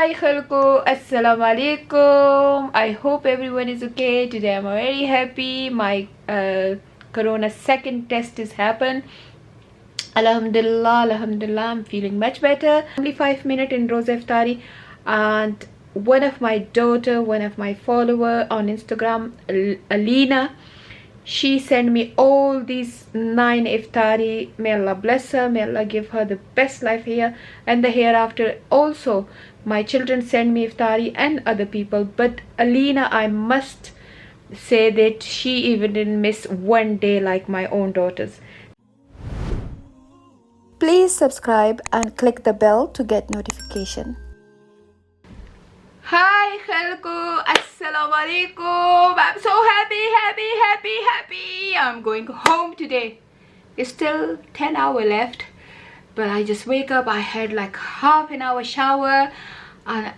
Hi Khalko, Assalamu alaikum. I hope everyone is okay. Today I'm very happy. My corona second test has happened. Alhamdulillah, Alhamdulillah, I'm feeling much better. Only 5 minutes in Rosa Iftari, and one of my daughter, one of my follower on Instagram, Alina, she sent me all these 9 iftari. May Allah bless her, may Allah give her the best life here and the hereafter. Also my children send me iftari and other people, but Alina, I must say that she even didn't miss one day like my own daughters. Please subscribe and click the bell to get notification. Hi Khalko, Assalamu alaikum. I'm so happy. I'm going home today. It's still 10 hours left, but I just wake up. I had like half an hour shower and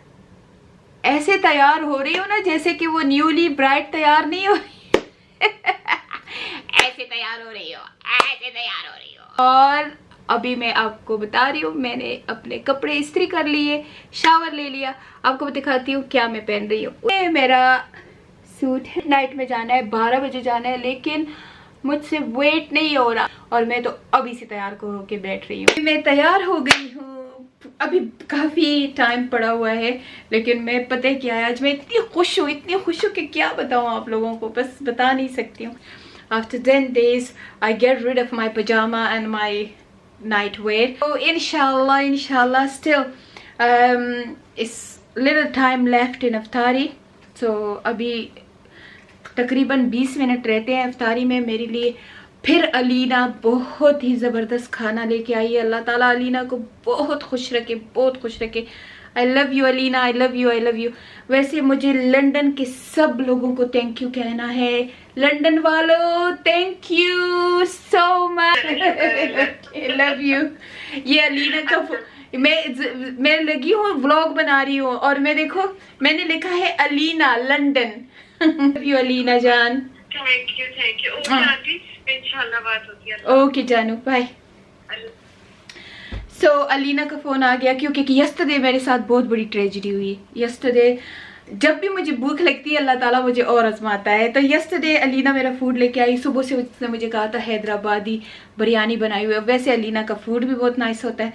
ऐसे तैयार हो रही हूँ ना जैसे कि वो newly bride तैयार नहीं हो रही ऐसे तैयार हो रही हो और अभी मैं आपको बता रही हूँ, मैंने अपने कपड़े इस्त्री कर लिए, शावर ले लिया। आपको दिखाती हूँ क्या मैं पहन रही हूँ। ये मेरा सूट है, नाइट में जाना है, 12 बजे जाना है, लेकिन मुझसे वेट नहीं हो रहा और मैं तो अभी से तैयार होके बैठ रही हूँ। मैं तैयार हो गई हूँ, अभी काफ़ी टाइम पड़ा हुआ है, लेकिन मैं पता है क्या है, आज मैं इतनी खुश हूँ कि क्या बताऊँ आप लोगों को, बस बता नहीं सकती हूँ। After 10 days I get rid of my pajama and my night wear. So inshallah still it's little time left in iftari. So अभी तकरीबन 20 मिनट रहते हैं इफ्तारी में मेरे लिए। फिर अलीना बहुत ही ज़बरदस्त खाना लेके आई है। अल्लाह ताला अलीना को बहुत खुश रखे। आई love you Alina, I love you. वैसे मुझे लंदन के सब लोगों को थैंक यू कहना है। लंदन वालों, thank you so much, love you. ये अलीना का मैं लगी हूँ व्लॉग बना रही हूँ और मैं देखो मैंने लिखा है Alina London. Love you Alina जान। Thank you. इंशाल्लाह बात होती है। ओके जानू, बाय। सो अलीना का फ़ोन आ गया क्योंकि यस्टरडे मेरे साथ बहुत बड़ी ट्रेजेडी हुई। यस्टरडे जब भी मुझे भूख लगती है अल्लाह ताला मुझे और आजमाता है। तो यस्टरडे अलीना मेरा फूड लेके आई। सुबह से उसने मुझे कहा था हैदराबादी बिरयानी बनाई हुई है। वैसे अलीना का फूड भी बहुत नाइस होता है।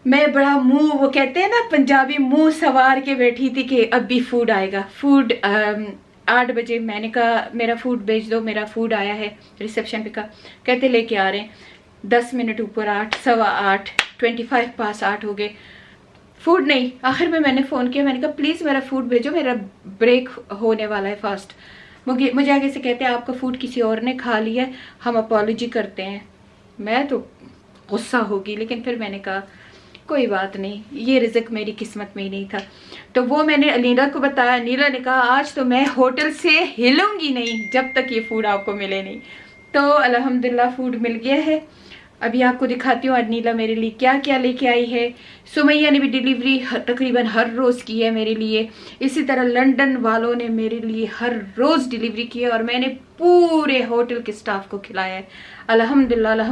मैं बड़ा मुंह, वो कहते हैं ना पंजाबी, मुंह सवार के बैठी थी कि अब भी फूड आएगा। फूड 8 बजे मैंने कहा मेरा फूड भेज दो। मेरा फूड आया है, रिसेप्शन पे का कहते लेके आ रहे हैं। 10 मिनट ऊपर 8, सवा 8, 25 पास 8 हो गए, फूड नहीं। आखिर में मैंने फ़ोन किया, मैंने कहा प्लीज़ मेरा फूड भेजो, मेरा ब्रेक होने वाला है फास्ट। मुझे आगे से कहते हैं आपका फूड किसी और ने खा लिया है, हम अपॉलोजी करते हैं। मैं तो गुस्सा होगी, लेकिन फिर मैंने कहा कोई बात नहीं, ये रिज़्क मेरी किस्मत में ही नहीं था। तो वो मैंने अलीना को बताया। नीला ने कहा आज तो मैं होटल से हिलूंगी नहीं जब तक ये फूड आपको मिले नहीं। तो अल्हम्दुलिल्लाह फूड मिल गया है। अभी आपको दिखाती हूँ नीला मेरे लिए क्या क्या लेके आई है। सुमैया ने भी डिलीवरी तकरीबन हर रोज़ की है मेरे लिए। इसी तरह लंदन वालों ने मेरे लिए हर रोज़ डिलीवरी की है और मैंने पूरे होटल के स्टाफ को खिलाया है। अल्हम्दुलिल्लाह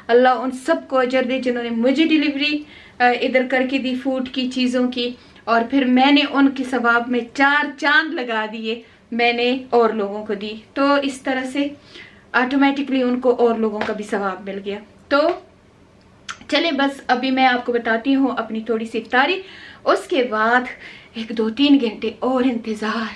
अल्लाह उन सबको अजर दे जिन्होंने मुझे डिलीवरी इधर करके दी फूड की चीज़ों की, और फिर मैंने उनके सवाब में 4 चांद लगा दिए, मैंने और लोगों को दी। तो इस तरह से ऑटोमेटिकली उनको और लोगों का भी सवाब मिल गया। तो चलें बस अभी मैं आपको बताती हूँ अपनी थोड़ी सी इफ्तारी। उसके बाद 1-2-3 घंटे और इंतज़ार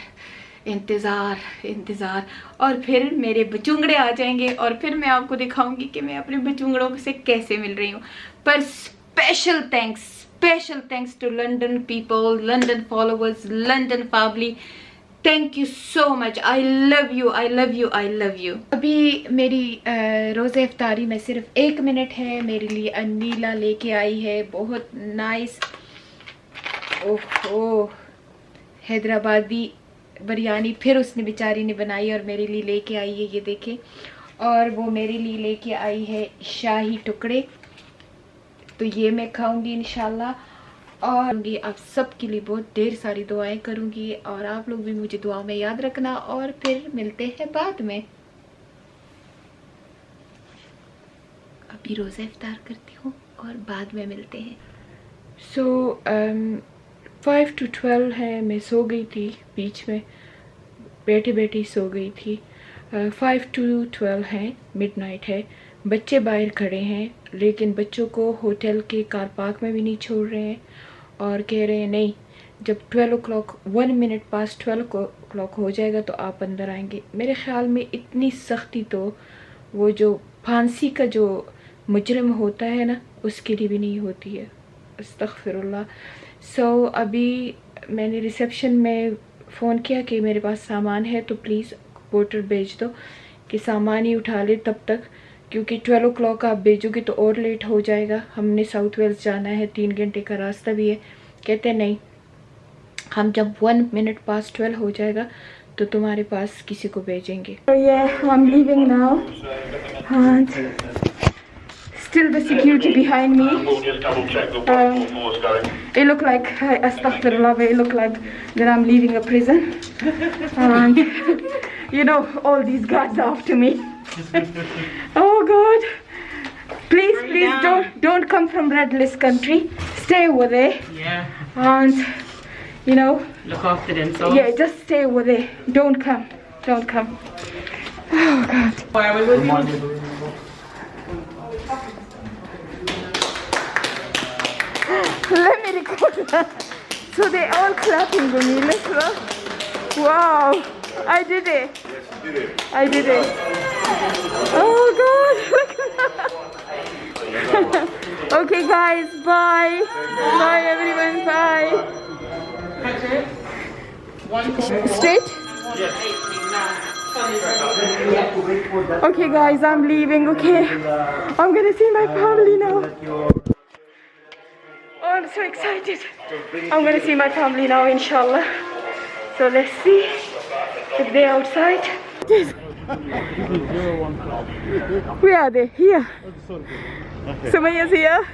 और फिर मेरे बचुंगड़े आ जाएंगे और फिर मैं आपको दिखाऊंगी कि मैं अपने बचुंगड़ों से कैसे मिल रही हूँ। पर special thanks to London people, London followers, London family. Thank you so much. I love you. अभी मेरी रोज़ा इफ्तारी में सिर्फ 1 मिनट है। मेरे लिए अनीला लेके आई है बहुत नाइस, ओहो, हैदराबादी बिरयानी फिर उसने बेचारी ने बनाई और मेरे लिए लेके आई है, ये देखें। और वो मेरे लिए लेके आई है शाही टुकड़े, तो ये मैं खाऊंगी इंशाल्लाह। और आप सबके लिए बहुत ढेर सारी दुआएं करूंगी और आप लोग भी मुझे दुआओं में याद रखना। और फिर मिलते हैं बाद में। अभी रोज़ा इफ्तार करती हूँ और बाद में मिलते हैं। 5 to 12 है। मैं सो गई थी बीच में, बैठे बैठे सो गई थी। 5 to 12 है, मिडनाइट है। बच्चे बाहर खड़े हैं, लेकिन बच्चों को होटल के कार पार्क में भी नहीं छोड़ रहे हैं और कह रहे हैं नहीं, जब 12 o'clock 1 minute past 12 o'clock हो जाएगा तो आप अंदर आएंगे। मेरे ख्याल में इतनी सख्ती तो वो जो फांसी का जो मुजरिम होता है ना, उसके लिए भी नहीं होती है। अस्तगफिरुल्लाह। सो अभी मैंने रिसेप्शन में फ़ोन किया कि मेरे पास सामान है तो प्लीज़ पोर्टर भेज दो कि सामान ही उठा ले तब तक, क्योंकि 12 o'clock आप भेजोगे तो और लेट हो जाएगा। हमने साउथ वेल्स जाना है, 3 घंटे का रास्ता भी है। कहते नहीं, हम जब 1 minute past 12 हो जाएगा तो तुम्हारे पास किसी को भेजेंगे। I'm leaving now and still the security behind me. It look like, astaghfirullah, it look like that I'm leaving a prison. And you know, all these guards are after me. Oh God. Please don't come from red list country. Stay over there. Yeah. And you know, Look after them. So. yeah, just stay over there. Don't come. Oh God. Why are we with you? Let me record that. So they all clapping for me. Let's look. Wow, I did it. I did it. Oh God, look at that. Okay guys, bye. Bye everyone, bye. Straight? Okay guys, I'm leaving, okay? I'm gonna see my family now. Oh, I'm so excited. I'm gonna see my family now, inshallah. So let's see if they're outside. Where are they? Here. Sumayya's here.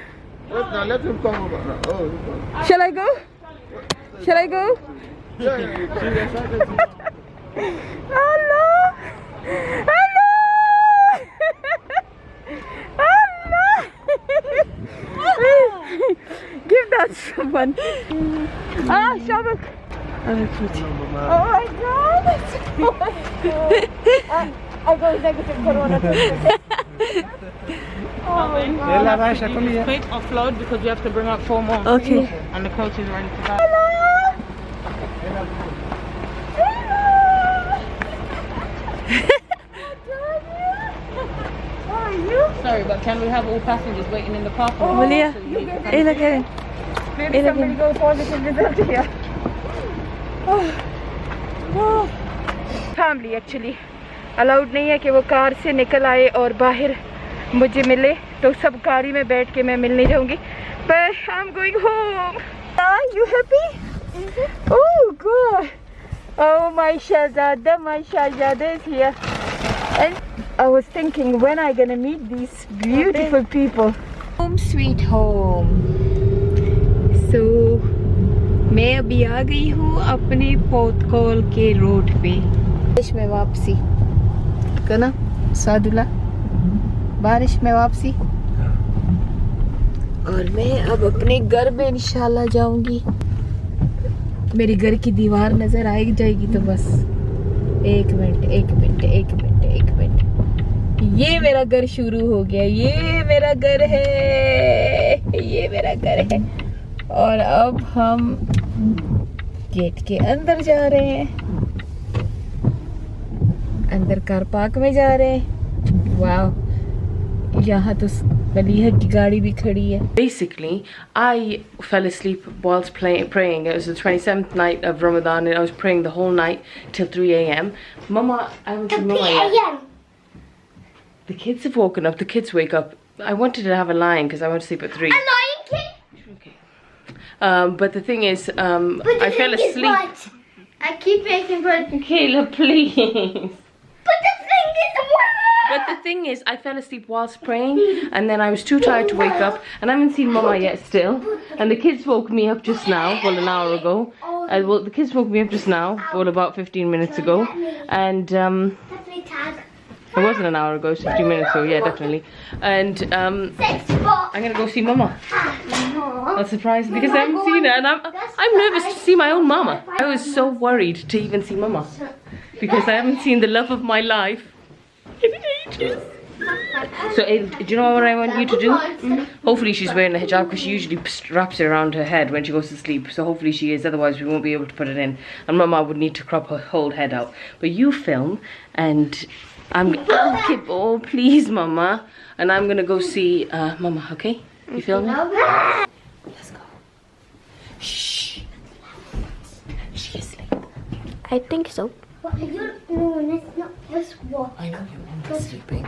Let him come over now. Oh, Shall I go? Shall I go? Hello! Hello! Hello! Give that someone. Ah, Shabak. Oh my God! Oh my God! I got negative corona test. Oh my God. Quick, offload because we have to bring up 4 more. Okay. And the coach is ready to go. Hello! How are you? Sorry, but can we have all passengers waiting in the car park? Malia, hey, look at it. Maybe somebody got positive result here. Family actually allowed नहीं है कि वो car से निकल आए और बाहर मुझे मिले, तो सब गाड़ी में बैठ के मैं मिलने जाऊंगी। पर I am going home. Are you happy? Oh good. Oh my शहजादा is here. And I was thinking, when I gonna meet these beautiful people? Home sweet home. So मैं अभी आ गई हूँ अपने पोर्टकॉल के रोड पे। बारिश में वापसी कना सादुल्ला, बारिश में वापसी। और मैं अब अपने घर में इंशाल्लाह जाऊंगी। मेरे घर की दीवार नजर आ जाएगी तो बस। एक मिनट। ये मेरा घर शुरू हो गया। ये मेरा घर है। और अब हम गेट के अंदर जा रहे हैं, अंदर कार पार्क में जा रहे हैं। वाह, यहाँ तो मलीहा की गाड़ी भी खड़ी है। Basically, I fell asleep whilst praying. It was the 27th night of Ramadan and I was praying the whole night till 3 a.m. Mama, I haven't seen Mama yet. The kids have woken up. The kids wake up. I wanted to have a lion because I want to sleep at 3. Okay. But the thing is, I fell asleep. I keep making but Kayla, please. But the thing is, I fell asleep whilst praying, and then I was too tired to wake up, and I haven't seen Mama yet still. And the kids woke me up just now, well, an hour ago. Well, the kids woke me up just now, well, about 15 minutes ago. And It wasn't an hour ago, it was 50 minutes ago, yeah, definitely. And I'm gonna go see Mama. A surprise, because I haven't seen her, and I'm nervous to see my own Mama. I was so worried to even see Mama, because I haven't seen the love of my life in ages. So, do you know what I want you to do? Hopefully she's wearing the hijab, because she usually wraps it around her head when she goes to sleep. So hopefully she is, otherwise we won't be able to put it in. And Mama would need to crop her whole head out. But you film, and okay, oh please Mama. And I'm gonna go see Mama, okay? You filming? Let's go. Shh. She is asleep. I think so. No, that's not just what. I know your mom is sleeping.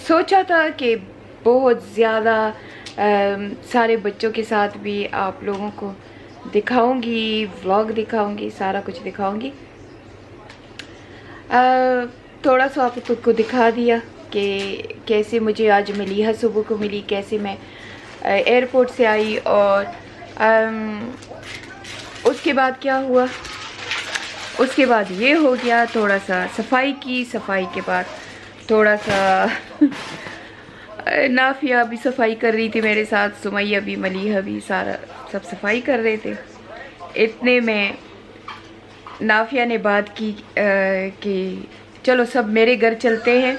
सोचा था कि बहुत ज़्यादा सारे बच्चों के साथ भी आप लोगों को दिखाऊंगी, व्लॉग दिखाऊंगी, सारा कुछ दिखाऊंगी। थोड़ा सा आप खुद को दिखा दिया कि कैसे मुझे आज मलीहा सुबह को मिली, कैसे मैं एयरपोर्ट से आई, और उसके बाद क्या हुआ, उसके बाद ये हो गया, थोड़ा सा सफाई की, सफाई के बाद थोड़ा सा नाफिया भी सफाई कर रही थी मेरे साथ, सुमैया भी, मलीहा भी, सारा सब सफाई कर रहे थे। इतने में नाफिया ने बात की कि चलो सब मेरे घर चलते हैं,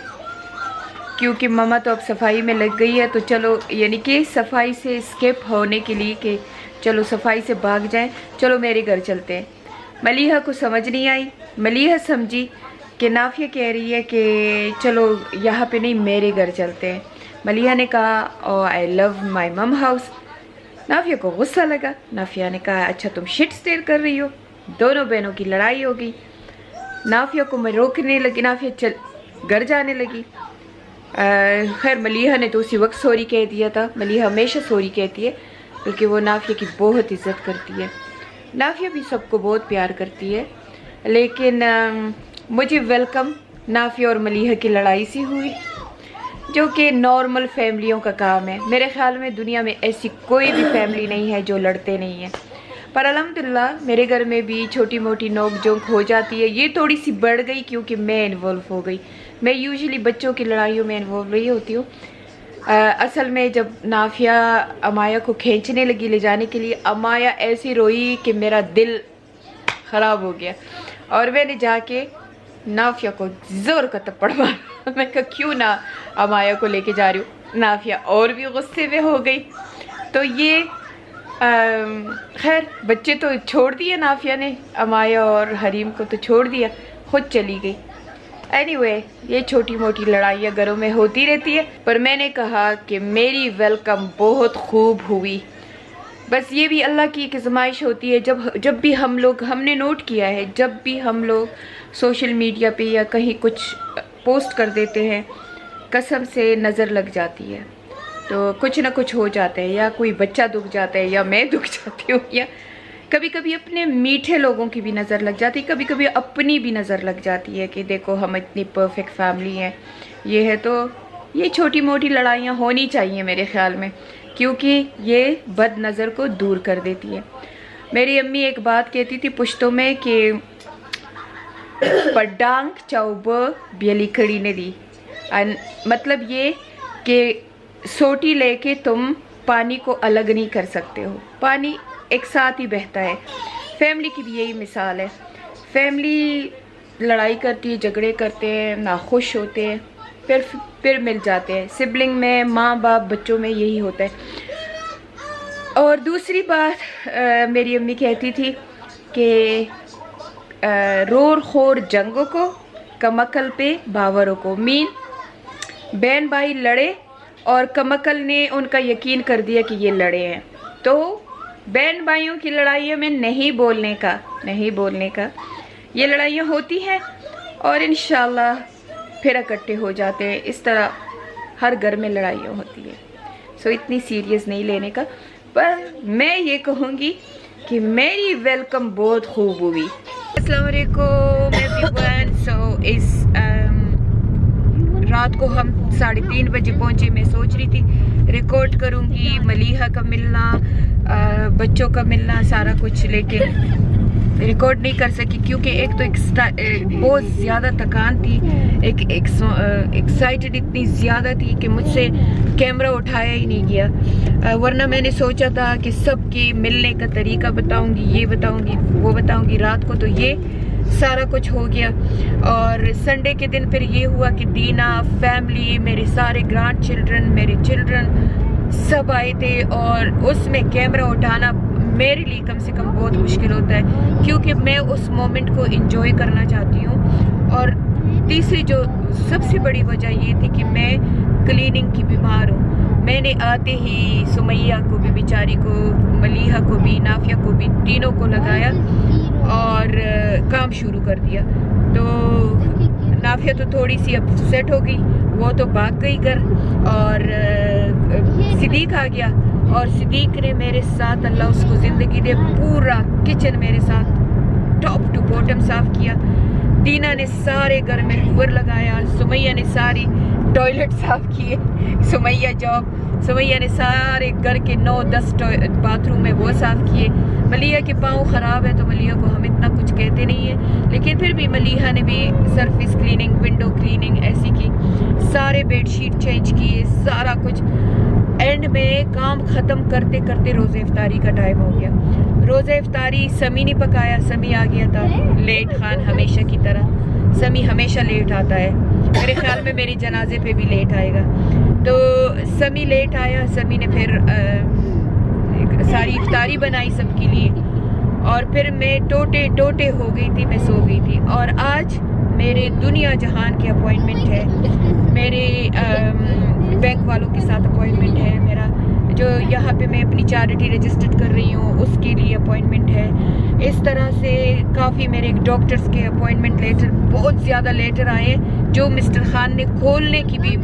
क्योंकि मम्मा तो अब सफाई में लग गई है, तो चलो, यानी कि सफाई से स्किप होने के लिए कि चलो सफाई से भाग जाएं, चलो मेरे घर चलते हैं। मलीहा को समझ नहीं आई, मलीहा समझी कि नाफिया कह रही है कि चलो यहाँ पे नहीं, मेरे घर चलते हैं। मलीहा ने कहा ओह आई लव माई मम हाउस। नाफिया को गुस्सा लगा, नाफिया ने कहा अच्छा तुम शिट स्टेयर कर रही हो। दोनों बहनों की लड़ाई हो गई, नाफिया को मैं रोकने लगी, नाफिया चल घर जाने लगी। खैर मलीहा ने तो उसी वक्त सॉरी कह दिया था, मलीहा हमेशा सॉरी कहती है, क्योंकि वो नाफिया की बहुत इज़्ज़त करती है। नाफिया भी सबको बहुत प्यार करती है, लेकिन मुझे वेलकम नाफिया और मलीहा की लड़ाई सी हुई, जो कि नॉर्मल फैमिलियों का काम है। मेरे ख्याल में दुनिया में ऐसी कोई भी फैमिली नहीं है जो लड़ते नहीं हैं, पर अल्हम्दुलिल्लाह मेरे घर में भी छोटी मोटी नोक झोंक हो जाती है। ये थोड़ी सी बढ़ गई क्योंकि मैं इन्वॉल्व हो गई। मैं यूजुअली बच्चों की लड़ाइयों में इन्वॉल्व नहीं होती हूँ। असल में जब नाफिया अमाया को खींचने लगी ले जाने के लिए, अमाया ऐसी रोई कि मेरा दिल ख़राब हो गया, और मैंने जाके नाफिया को ज़ोर का थप्पड़ मारा। मैं कहा क्यों ना अमाया को लेके जा रही हूँ। नाफिया और भी गुस्से में हो गई। तो ये खैर बच्चे तो छोड़ दिए नाफिया ने, अमाया और हरीम को तो छोड़ दिया, खुद चली गई। एनीवे, ये छोटी मोटी लड़ाइयाँ घरों में होती रहती है, पर मैंने कहा कि मेरी वेलकम बहुत खूब हुई। बस ये भी अल्लाह की एक आज़माइश होती है। जब भी हम लोग, हमने नोट किया है, जब भी हम लोग सोशल मीडिया पे या कहीं कुछ पोस्ट कर देते हैं, कसम से नज़र लग जाती है, तो कुछ ना कुछ हो जाता है, या कोई बच्चा दुख जाता है, या मैं दुख जाती हूँ, या कभी कभी अपने मीठे लोगों की भी नज़र लग जाती है, कभी कभी अपनी भी नज़र लग जाती है कि देखो हम इतनी परफेक्ट फैमिली हैं, ये है। तो ये छोटी मोटी लड़ाइयाँ होनी चाहिए मेरे ख्याल में, क्योंकि ये बद नज़र को दूर कर देती है। मेरी अम्मी एक बात कहती थी पुश्तो में कि पडांग चौब बियली खड़ी ने दी, मतलब ये कि सोटी लेके तुम पानी को अलग नहीं कर सकते हो, पानी एक साथ ही बहता है। फैमिली की भी यही मिसाल है। फैमिली लड़ाई करती है, झगड़े करते हैं, नाखुश होते हैं, फिर मिल जाते हैं। सिबलिंग में, माँ बाप, बच्चों में यही होता है। और दूसरी बात, मेरी अम्मी कहती थी कि रोर खोर जंगों को, कमकल पे बावरों को। मीन बहन भाई लड़े और कमकल ने उनका यकीन कर दिया कि ये लड़े हैं, तो बहन भाइयों की लड़ाइयों में नहीं बोलने का ये लड़ाइयाँ होती हैं और इंशाल्लाह फिर इकट्ठे हो जाते हैं। इस तरह हर घर में लड़ाइयाँ होती है, सो इतनी सीरियस नहीं लेने का। पर मैं ये कहूँगी कि मेरी वेलकम बहुत खूब हुई। अस्सलाम वालेकुम एवरीवन। सो इस रात को हम 3:30 बजे पहुँचे। मैं सोच रही थी रिकॉर्ड करूँगी, मलीहा का मिलना, बच्चों का मिलना, सारा कुछ, लेकिन रिकॉर्ड नहीं कर सकी क्योंकि एक तो बहुत ज़्यादा थकान थी, एक एक्साइटेड इतनी ज़्यादा थी कि मुझसे कैमरा उठाया ही नहीं गया। वरना मैंने सोचा था कि सबकी मिलने का तरीका बताऊंगी, ये बताऊंगी, वो बताऊंगी। रात को तो ये सारा कुछ हो गया और संडे के दिन फिर ये हुआ कि दीना, फैमिली, मेरे सारे ग्रैंड चिल्ड्रन, मेरे चिल्ड्रन सब आए थे और उसमें कैमरा उठाना मेरे लिए कम से कम बहुत मुश्किल होता है क्योंकि मैं उस मोमेंट को एंजॉय करना चाहती हूँ। और तीसरी जो सबसे बड़ी वजह ये थी कि मैं क्लीनिंग की बीमार हूँ। मैंने आते ही सुमैया को भी, बेचारी को, मलीहा को भी, नाफिया को भी, तीनों को लगाया और काम शुरू कर दिया। तो नाफिया तो थोड़ी सी अपसेट हो गई, वो तो भाग गई घर और सिद्दीक आ गया और सिद्दीक ने मेरे साथ, अल्लाह उसको ज़िंदगी दे, पूरा किचन मेरे साथ टॉप टू बॉटम साफ़ किया। दीना ने सारे घर में हूवर लगाया, सुमैया ने सारी टॉयलेट साफ़ किए। सुमैया ने सारे घर के 9-10 बाथरूम में वो साफ़ किए। मलिया के पाँव ख़राब है तो मलिया को हम इतना कुछ कहते नहीं है, लेकिन फिर भी मलिया ने भी सरफेस क्लीनिंग, विंडो क्लीनिंग ऐसी की, सारे बेडशीट चेंज किए, सारा कुछ। एंड में काम ख़त्म करते करते रोज़े इफ्तारी का टाइम हो गया। रोज़े इफ्तारी समी ने पकाया, समी आ गया था लेट खान, हमेशा की तरह। समी हमेशा लेट आता है, मेरे ख्याल में मेरी जनाजे पे भी लेट आएगा। तो समी लेट आया, समी ने फिर सारी इफ्तारी बनाई सबके लिए और फिर मैं टोटे हो गई थी, मैं सो गई थी। और आज मेरे दुनिया जहान के अपॉइंटमेंट है, मेरे बैंक वालों के साथ अपॉइंटमेंट है, मेरा जो यहाँ पे मैं अपनी चैरिटी रजिस्टर्ड कर रही हूँ उसके लिए अपॉइंटमेंट है। इस तरह से काफ़ी मेरे डॉक्टर्स के अपॉइंटमेंट लेटर, बहुत ज़्यादा लेटर आए जो मिस्टर खान ने खोलने की भी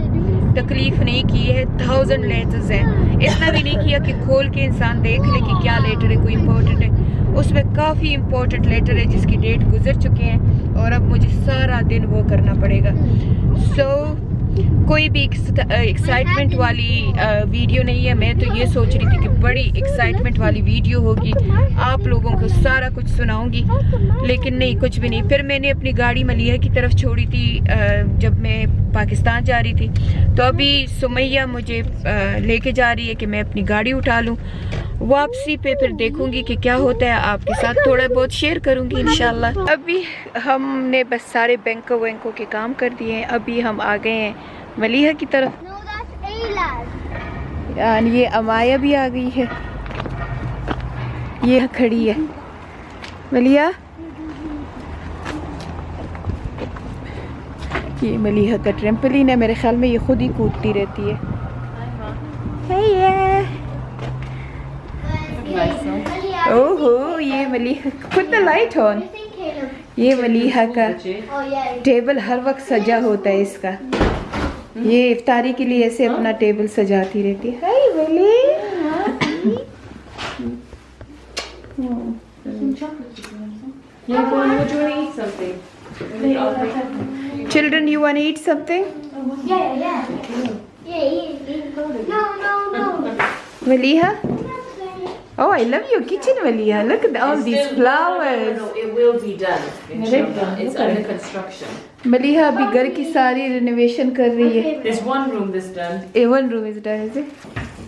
तकलीफ़ नहीं की है। 1000 लेटर्स हैं, इतना भी नहीं किया कि खोल के इंसान देख ले कि क्या लेटर है, कोई इम्पोर्टेंट है। उसमें काफ़ी इम्पोर्टेंट लेटर है जिसकी डेट गुजर चुके हैं और अब मुझे सारा दिन वो करना पड़ेगा। कोई भी एक्साइटमेंट वाली वीडियो नहीं है। मैं तो ये सोच रही थी कि बड़ी एक्साइटमेंट वाली वीडियो होगी, आप लोगों को सारा कुछ सुनाऊंगी, लेकिन नहीं, कुछ भी नहीं। फिर मैंने अपनी गाड़ी मलिहा की तरफ छोड़ी थी जब मैं पाकिस्तान जा रही थी, तो अभी सुमैया मुझे लेके जा रही है कि मैं अपनी गाड़ी उठा लूँ। वापसी पे फिर देखूंगी कि क्या होता है, आपके साथ थोड़ा बहुत शेयर करूंगी इंशाल्लाह। अभी हमने बस सारे बैंकों के काम कर दिए हैं। अभी हम आ गए हैं मलिहा की तरफ। No, that's Ayla. यानी ये अमाया भी आ गई है, ये खड़ी है मलिहा। ये मलिहा का ट्रैम्पोलिन है, मेरे ख्याल में ये खुद ही कूदती रहती है। ओहो, ये Maliha, put the light on। ये मलिहा का टेबल हर वक्त सजा होता है इसका, ये इफ्तारी के लिए ऐसे अपना टेबल सजाती रहती है। हाय मली, children, you want to eat something? No. Maliha? Oh, I love your kitchen, Maliha. Look at all these flowers. No, it will be done. Inshallah. It's under construction. Maliha अभी घर की सारी रेनोवेशन कर रही है। There's one room that's done. One room is done, is it?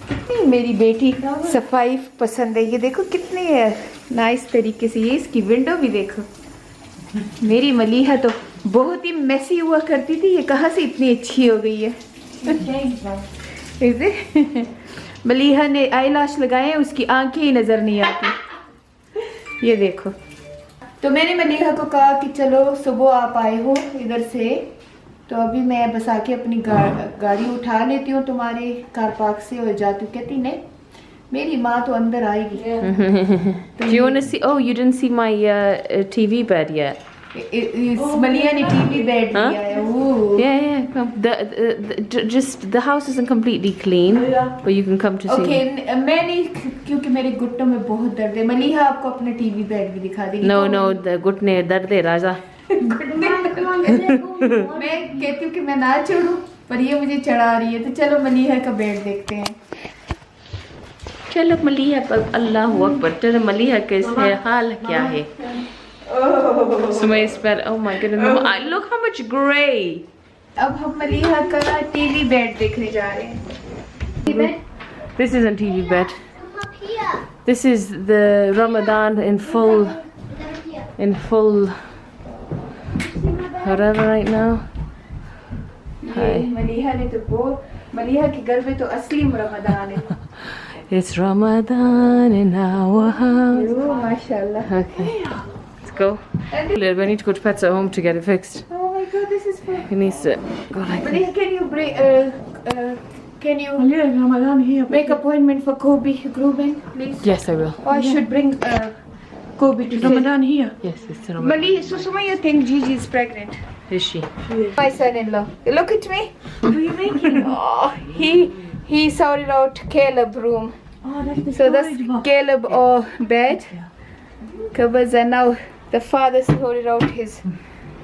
कितनी मेरी बेटी सफाई पसंद है। ये देखो कितनी है नाइस तरीके से, ये इसकी विंडो भी देखो मेरी मलीहा तो बहुत ही मेसी हुआ करती थी, ये कहाँ से इतनी अच्छी हो गई है। इसे मलीहा ने आईलैश लगाए हैं, उसकी आंखें ही नजर नहीं आती। ये देखो, तो मैंने मलीहा को कहा कि चलो सुबह आप आए हो इधर से, तो अभी मैं बस आके अपनी गाड़ी उठा लेती हूँ तुम्हारे कार पार्क से और जाती हूँ। कहती नहीं, मेरी माँ तो अंदर आएगी। Do you want to see? Oh, you didn't see my TV bed yet. मलिया ने टीवी बेड दिया है। Ooh. Yeah. Come. Just the house isn't completely clean, but you can come to see. Okay, मैं नहीं, क्योंकि मेरे घुटनों में बहुत दर्द है। मलिहा आपको अपना टीवी बेड भी दिखा देगी। No, the घुटने दर्द है राजा। मैं कहती हूँ कि मैं ना छोड़ूं, पर ये मुझे चढ़ा रही है। तो चलो मलिहा का बेड देखते हैं। चलो मलिहा पर, अल्लाह अकबर। चलो मलिहा कैसे हाल क्या है? Sumayya's bed. Oh my goodness! Look how much grey. अब हम मलिहा का टीवी बेड देखने जा रहे हैं। This isn't TV bed. Come up here. This is the Ramadan in full whatever right now. ये मलिहा ने तो बहुत, मलिहा के घर में तो असली रमजान है। It's Ramadan in our house. ओह माशाल्लाह। Okay, let's go. I need to go to Pets at Home to get it fixed. Oh my god, this is for He needs to go like this. Maliha, can you make appointment for Kobe grooming, please? Yes, I will. Or I should bring Kobe to Ramadan here. Yes, it's Ramadan. Maliha, so Sumaya thinks Gigi is pregnant. Is she? My son-in-law. Look at me. What are you making? Oh, he sorted out Caleb room. Oh, that's the So that's Caleb bed covers, and now the father sorted out his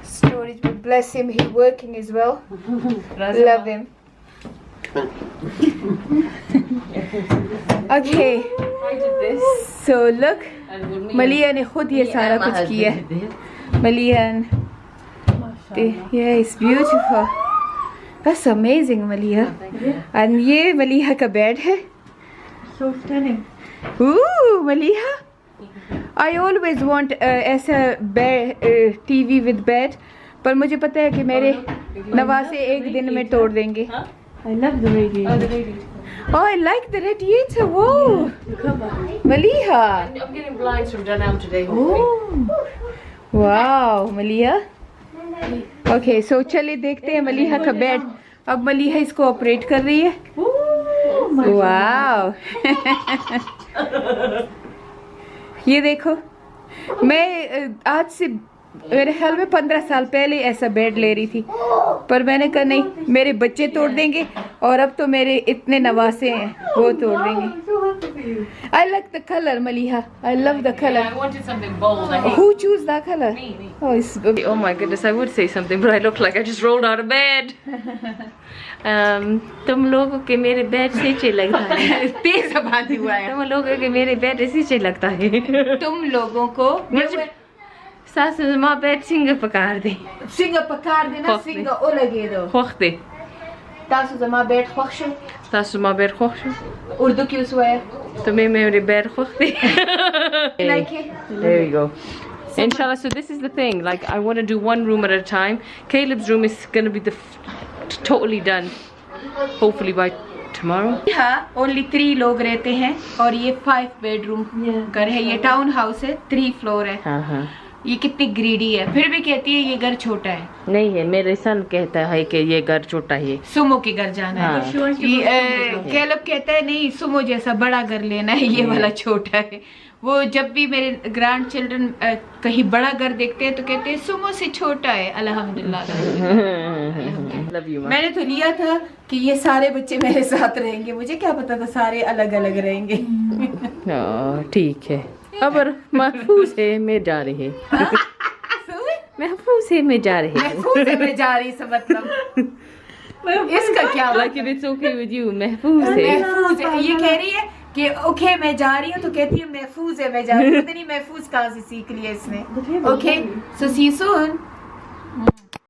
storage. But bless him, he working as well. Love him. Okay. I did this. So look, Maliha ने खुद ये सारा कुछ किया है. Maliha, yeah, it's beautiful. That's amazing, Maliha. And ये Maliha का bed है. so stunning. Ooh, Maliha. I always want ऐसा bed TV with bed, पर मुझे पता है कि मेरे नवासे एक दिन में तोड़ देंगे. I love the radiator. Oh, I like the radiator. Whoa, Maliha. I'm getting blinds from Dunelm today. Wow, Maliha. Okay, so चलिए देखते हैं मलिहा का बेड. अब मलिहा इसको ऑपरेट कर रही है. वाव. ये देखो, मैं आज से मेरे ख्याल में 15 साल पहले ऐसा बेड ले रही थी, पर मैंने कहा नहीं, मेरे बच्चे तोड़ देंगे, और अब तो मेरे इतने नवासे हैं वो तोड़ देंगे. I like the color, Maliha. I love the color. I wanted something bold. I hate. Who chose that color? Me. Oh, it's Oh my goodness, I would say something, but I look like I just rolled out of bed. तुम लोगों के मेरे bed से अच्छे लगता है. तेज बात हुआ है. तुम लोगों के मेरे बेड ऐसे अच्छे लगता है. तुम लोगों को सासू माँ बेड सिंग पकार दे. सिंग पकार देना, सिंग ओ लगे दो. खोख दे. तासु जमा बेड खोख. सासू माँ बेड खोख. उर्दू क्यों हुआ? तुम्हें मेरे बेड खोख दे. Like it? There you go. Inshallah, so this is the thing, like I want to do one room at a time. Caleb's room is going to be totally done hopefully by tomorrow. हाँ, only 3 लोग रहते हैं और ये 5 bedroom घर है. ये town house है, 3 फ्लोर है. हाँ. ये कितनी ग्रीडी है, फिर भी कहती है ये घर छोटा है. नहीं है, मेरे सन कहता है कि ये घर छोटा है. सुमो के घर जाना है. हाँ. कैलब कहता है नहीं, सुमो जैसा बड़ा घर लेना है, ये वाला छोटा है. वो जब भी मेरे ग्रैंड चिल्ड्रन कहीं बड़ा घर देखते हैं तो कहते हैं सुमो से छोटा है. अल्हम्दुलिल्लाह. Love you, मैंने तो लिया था कि ये सारे बच्चे मेरे साथ रहेंगे, मुझे क्या पता था सारे अलग अलग रहेंगे. ठीक है. अब महफूज है मैं जा रही है. महफूज है मैं जा रही है. महफूज है मैं जा रही से मतलब इसका क्या Like if it's okay with you, महफूज है. महफूज है. ये कह रही है कि ओके मैं जा रही हूँ, तो कहती है महफूज है मैं जा रही हूँ. पता नहीं महफूज कहाँ से सीख लिया इसने. Okay, so see you soon.